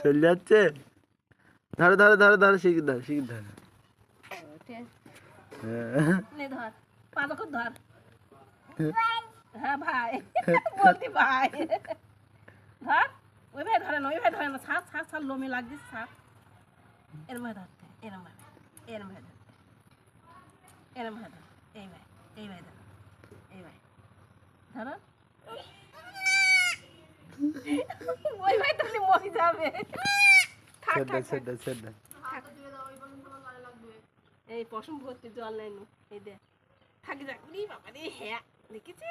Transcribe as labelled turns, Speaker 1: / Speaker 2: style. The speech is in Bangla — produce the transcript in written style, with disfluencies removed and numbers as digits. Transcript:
Speaker 1: চলে যাচ্ছে। ধরো ধরো ধরো ধরো শিখি ধর শিখি ধর।
Speaker 2: হ্যাঁ ভাই বলতি ভাই ধর ওই ভাই ধরে না ওই ভাই ধরে না ছাড় ছাড় ছাড় লোমে লাগছিস ছাড় এরম ভাই ধরতে এরম ভাই এরম ভাই ধরতে এরম ভাই ধর এই ভাই ধর এই ভাই ধরো ওই ভাই তুমি মরে যাবে থাক থাক এই পশম ভর্তি জল নাই এই দে থাকি যাক বাবা রে হ্যাঁ দেখেছি